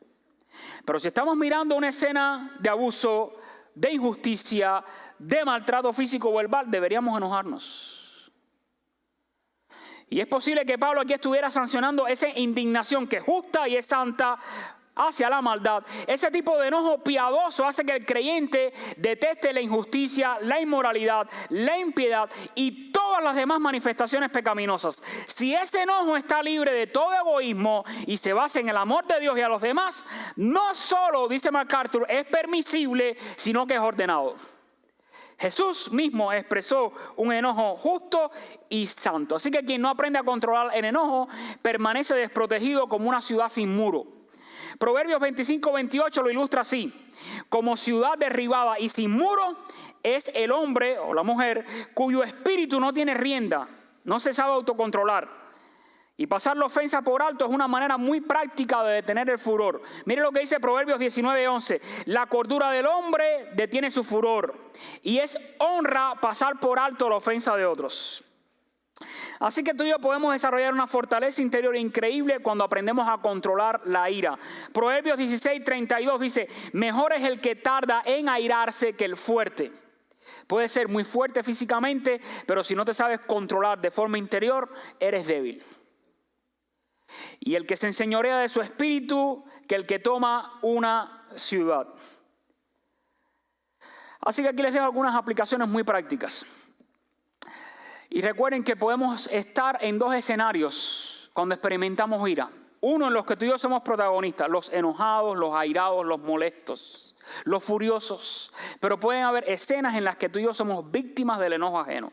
Pero si estamos mirando una escena de abuso, de injusticia, de maltrato físico o verbal, deberíamos enojarnos. Y es posible que Pablo aquí estuviera sancionando esa indignación que es justa y es santa hacia la maldad. Ese tipo de enojo piadoso hace que el creyente deteste la injusticia, la inmoralidad, la impiedad y todas las demás manifestaciones pecaminosas. Si ese enojo está libre de todo egoísmo y se basa en el amor de Dios y a los demás, no solo, dice MacArthur, es permisible, sino que es ordenado. Jesús mismo expresó un enojo justo y santo. Así que quien no aprende a controlar el enojo permanece desprotegido como una ciudad sin muro. Proverbios 25:28 lo ilustra así. Como ciudad derribada y sin muro es el hombre o la mujer cuyo espíritu no tiene rienda, no se sabe autocontrolar. Y pasar la ofensa por alto es una manera muy práctica de detener el furor. Mire lo que dice Proverbios 19:11. La cordura del hombre detiene su furor y es honra pasar por alto la ofensa de otros. Así que tú y yo podemos desarrollar una fortaleza interior increíble cuando aprendemos a controlar la ira. Proverbios 16:32 dice, mejor es el que tarda en airarse que el fuerte. Puedes ser muy fuerte físicamente, pero si no te sabes controlar de forma interior, eres débil. Y el que se enseñorea de su espíritu, que el que toma una ciudad. Así que aquí les dejo algunas aplicaciones muy prácticas. Y recuerden que podemos estar en dos escenarios cuando experimentamos ira. Uno en los que tú y yo somos protagonistas, los enojados, los airados, los molestos, los furiosos. Pero pueden haber escenas en las que tú y yo somos víctimas del enojo ajeno.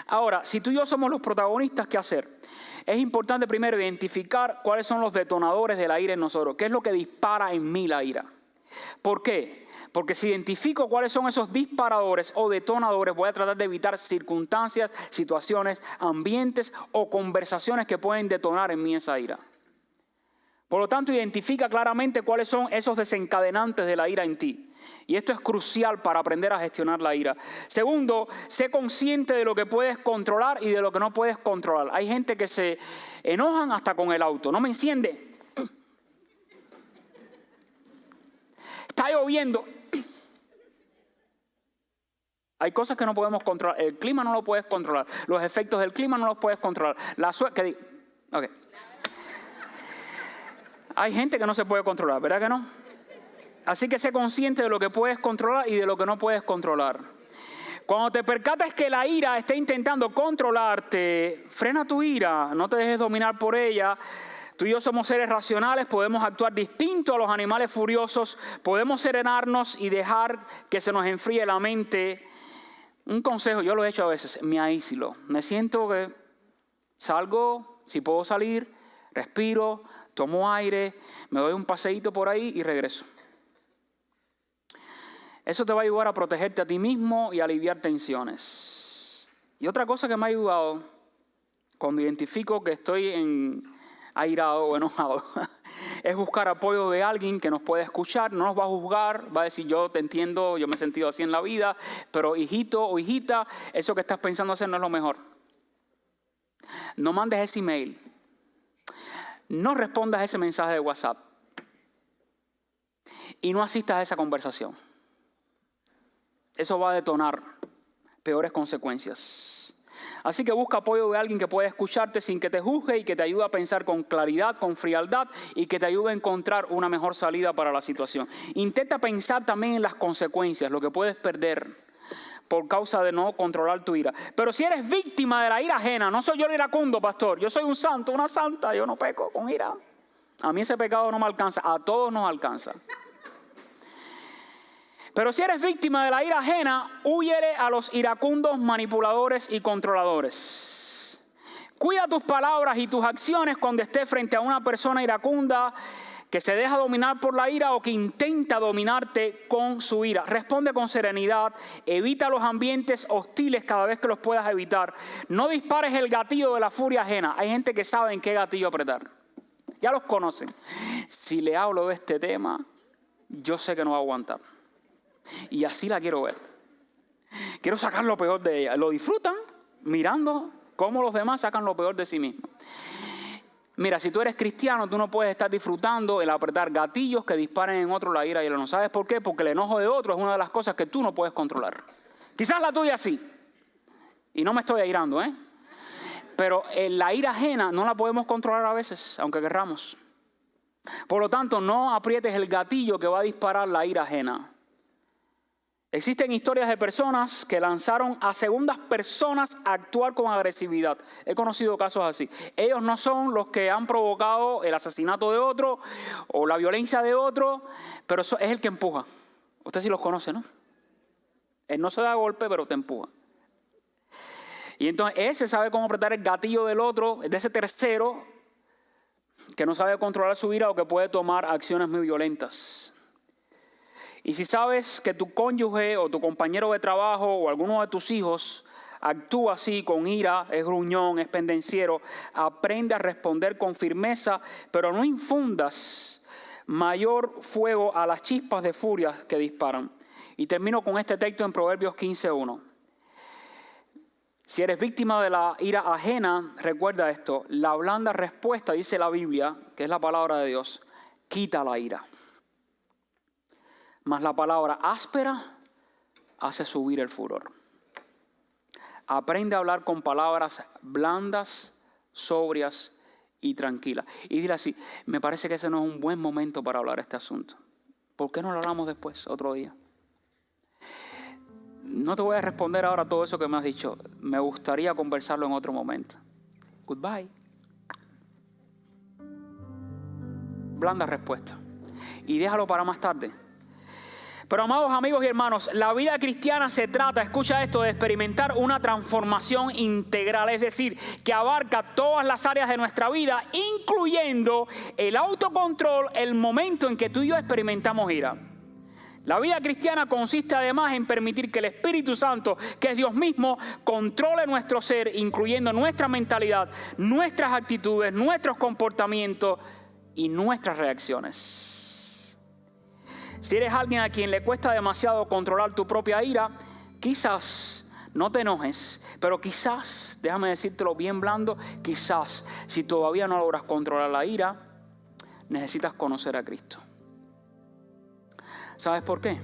Ahora, si tú y yo somos los protagonistas, ¿qué hacer? Es importante primero identificar cuáles son los detonadores de la ira en nosotros. ¿Qué es lo que dispara en mí la ira? ¿Por qué? Porque si identifico cuáles son esos disparadores o detonadores, voy a tratar de evitar circunstancias, situaciones, ambientes o conversaciones que pueden detonar en mí esa ira. Por lo tanto, identifica claramente cuáles son esos desencadenantes de la ira en ti. Y esto es crucial para aprender a gestionar la ira. Segundo, sé consciente de lo que puedes controlar y de lo que no puedes controlar. Hay gente que se enojan hasta con el auto. No me enciende. Está lloviendo. Hay cosas que no podemos controlar. El clima no lo puedes controlar. Los efectos del clima no los puedes controlar. Okay. Hay gente que no se puede controlar, ¿verdad que no? Así que sé consciente de lo que puedes controlar y de lo que no puedes controlar. Cuando te percatas que la ira está intentando controlarte, frena tu ira, no te dejes dominar por ella. Tú y yo somos seres racionales, podemos actuar distinto a los animales furiosos, podemos serenarnos y dejar que se nos enfríe la mente. Un consejo, yo lo he hecho a veces, me aíslo. Me siento que salgo, si puedo salir, respiro, tomo aire, me doy un paseíto por ahí y regreso. Eso te va a ayudar a protegerte a ti mismo y a aliviar tensiones. Y otra cosa que me ha ayudado, cuando identifico que estoy airado o enojado, es buscar apoyo de alguien que nos pueda escuchar, no nos va a juzgar, va a decir yo te entiendo, yo me he sentido así en la vida, pero hijito o hijita, eso que estás pensando hacer no es lo mejor. No mandes ese email, no respondas ese mensaje de WhatsApp y no asistas a esa conversación. Eso va a detonar peores consecuencias. Así que busca apoyo de alguien que pueda escucharte sin que te juzgue y que te ayude a pensar con claridad, con frialdad y que te ayude a encontrar una mejor salida para la situación. Intenta pensar también en las consecuencias, lo que puedes perder por causa de no controlar tu ira. Pero si eres víctima de la ira ajena, no soy yo el iracundo, pastor, yo soy un santo, una santa, yo no peco con ira. A mí ese pecado no me alcanza, a todos nos alcanza. Pero si eres víctima de la ira ajena, húyele a los iracundos, manipuladores y controladores. Cuida tus palabras y tus acciones cuando estés frente a una persona iracunda que se deja dominar por la ira o que intenta dominarte con su ira. Responde con serenidad, evita los ambientes hostiles cada vez que los puedas evitar. No dispares el gatillo de la furia ajena. Hay gente que sabe en qué gatillo apretar. Ya los conocen. Si le hablo de este tema, yo sé que no va a aguantar. Y así la quiero ver. Quiero sacar lo peor de ella. Lo disfrutan mirando cómo los demás sacan lo peor de sí mismos. Mira, si tú eres cristiano, tú no puedes estar disfrutando el apretar gatillos que disparen en otro la ira y el enojo. ¿Sabes por qué? Porque el enojo de otro es una de las cosas que tú no puedes controlar. Quizás la tuya sí. Y no me estoy airando, ¿eh? Pero la ira ajena no la podemos controlar a veces, aunque querramos. Por lo tanto, no aprietes el gatillo que va a disparar la ira ajena. Existen historias de personas que lanzaron a segundas personas a actuar con agresividad. He conocido casos así. Ellos no son los que han provocado el asesinato de otro o la violencia de otro, pero es el que empuja. Usted sí los conoce, ¿no? Él no se da golpe, pero te empuja. Y entonces ese sabe cómo apretar el gatillo del otro, de ese tercero, que no sabe controlar su ira o que puede tomar acciones muy violentas. Y si sabes que tu cónyuge o tu compañero de trabajo o alguno de tus hijos actúa así con ira, es gruñón, es pendenciero, aprende a responder con firmeza, pero no infundas mayor fuego a las chispas de furia que disparan. Y termino con este texto en Proverbios 15:1. Si eres víctima de la ira ajena, recuerda esto: la blanda respuesta, dice la Biblia, que es la palabra de Dios, quita la ira. Mas la palabra áspera hace subir el furor. Aprende a hablar con palabras blandas, sobrias y tranquilas. Y dile así, me parece que ese no es un buen momento para hablar este asunto. ¿Por qué no lo hablamos después, otro día? No te voy a responder ahora todo eso que me has dicho. Me gustaría conversarlo en otro momento. Goodbye. Blanda respuesta. Y déjalo para más tarde. Pero amados amigos y hermanos, la vida cristiana se trata, escucha esto, de experimentar una transformación integral. Es decir, que abarca todas las áreas de nuestra vida, incluyendo el autocontrol, el momento en que tú y yo experimentamos ira. La vida cristiana consiste además en permitir que el Espíritu Santo, que es Dios mismo, controle nuestro ser, incluyendo nuestra mentalidad, nuestras actitudes, nuestros comportamientos y nuestras reacciones. Si eres alguien a quien le cuesta demasiado controlar tu propia ira, quizás no te enojes, pero quizás, déjame decírtelo bien blando, quizás si todavía no logras controlar la ira, necesitas conocer a Cristo. ¿Sabes por qué?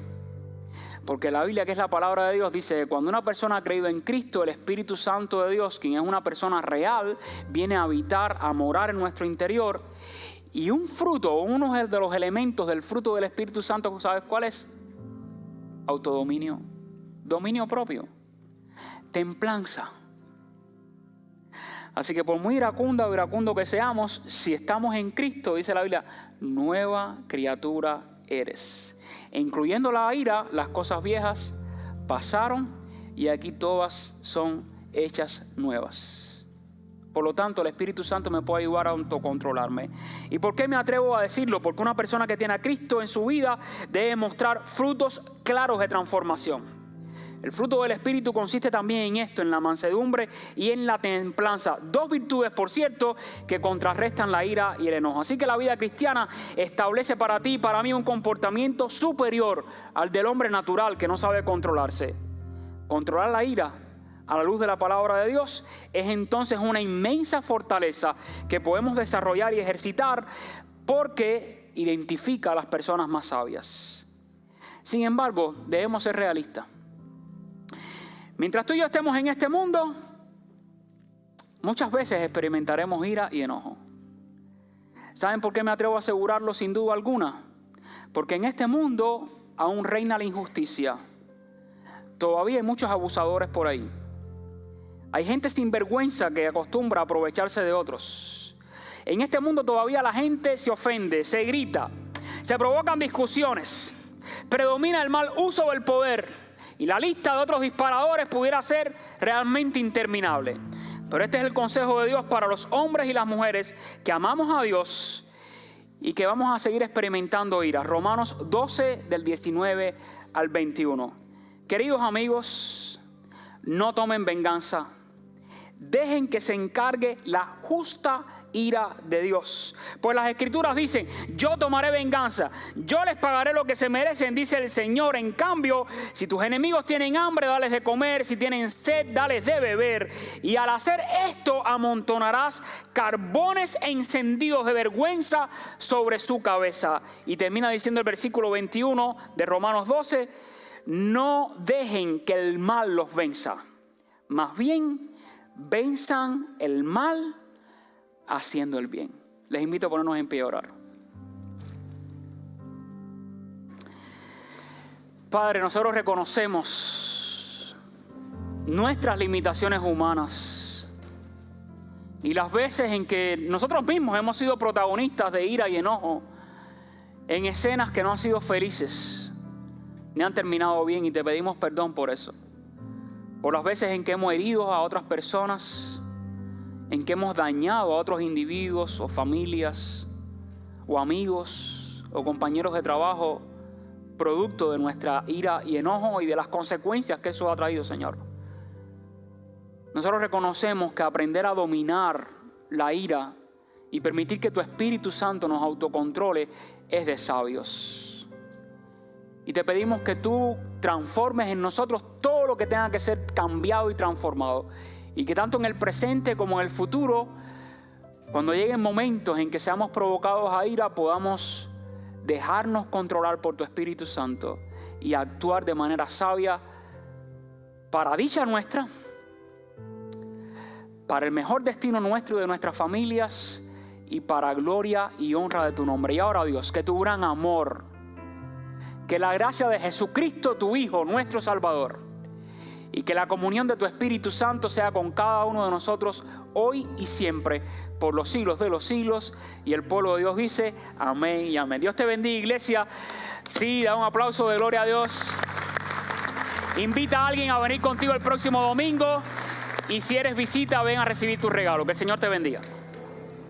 Porque la Biblia, que es la palabra de Dios, dice que cuando una persona ha creído en Cristo, el Espíritu Santo de Dios, quien es una persona real, viene a habitar, a morar en nuestro interior. Y un fruto, uno de los elementos del fruto del Espíritu Santo, ¿sabes cuál es? Autodominio, dominio propio, templanza. Así que por muy iracunda o iracundo que seamos, si estamos en Cristo, dice la Biblia, nueva criatura eres. E incluyendo la ira, las cosas viejas pasaron y aquí todas son hechas nuevas. Por lo tanto, el Espíritu Santo me puede ayudar a autocontrolarme. ¿Y por qué me atrevo a decirlo? Porque una persona que tiene a Cristo en su vida debe mostrar frutos claros de transformación. El fruto del Espíritu consiste también en esto, en la mansedumbre y en la templanza. Dos virtudes, por cierto, que contrarrestan la ira y el enojo. Así que la vida cristiana establece para ti y para mí un comportamiento superior al del hombre natural que no sabe controlarse. Controlar la ira a la luz de la palabra de Dios es entonces una inmensa fortaleza que podemos desarrollar y ejercitar porque identifica a las personas más sabias. Sin embargo, debemos ser realistas. Mientras tú y yo estemos en este mundo, muchas veces experimentaremos ira y enojo. ¿Saben por qué me atrevo a asegurarlo sin duda alguna? Porque en este mundo aún reina la injusticia. Todavía hay muchos abusadores por ahí. Hay gente sinvergüenza que acostumbra a aprovecharse de otros. En este mundo todavía la gente se ofende, se grita, se provocan discusiones, predomina el mal uso del poder y la lista de otros disparadores pudiera ser realmente interminable. Pero este es el consejo de Dios para los hombres y las mujeres que amamos a Dios y que vamos a seguir experimentando ira. Romanos 12 del 19 al 21. Queridos amigos, no tomen venganza. Dejen que se encargue la justa ira de Dios. Pues las Escrituras dicen, yo tomaré venganza, yo les pagaré lo que se merecen, dice el Señor. En cambio, si tus enemigos tienen hambre, dales de comer, si tienen sed, dales de beber. Y al hacer esto, amontonarás carbones encendidos de vergüenza sobre su cabeza. Y termina diciendo el versículo 21 de Romanos 12, no dejen que el mal los venza, más bien venzan el mal haciendo el bien. Les invito a ponernos en pie a orar. Padre, nosotros reconocemos nuestras limitaciones humanas y las veces en que nosotros mismos hemos sido protagonistas de ira y enojo en escenas que no han sido felices ni han terminado bien, y te pedimos perdón por eso. Por las veces en que hemos herido a otras personas, en que hemos dañado a otros individuos o familias o amigos o compañeros de trabajo, producto de nuestra ira y enojo y de las consecuencias que eso ha traído, Señor. Nosotros reconocemos que aprender a dominar la ira y permitir que tu Espíritu Santo nos autocontrole es de sabios. Y te pedimos que tú transformes en nosotros todo lo que tenga que ser cambiado y transformado. Y que tanto en el presente como en el futuro, cuando lleguen momentos en que seamos provocados a ira, podamos dejarnos controlar por tu Espíritu Santo y actuar de manera sabia para dicha nuestra, para el mejor destino nuestro y de nuestras familias y para gloria y honra de tu nombre. Y ahora, Dios, que tu gran amor, que la gracia de Jesucristo, tu Hijo, nuestro Salvador, y que la comunión de tu Espíritu Santo sea con cada uno de nosotros hoy y siempre, por los siglos de los siglos. Y el pueblo de Dios dice amén y amén. Dios te bendiga, iglesia. Sí, da un aplauso de gloria a Dios. Invita a alguien a venir contigo el próximo domingo. Y si eres visita, ven a recibir tu regalo. Que el Señor te bendiga.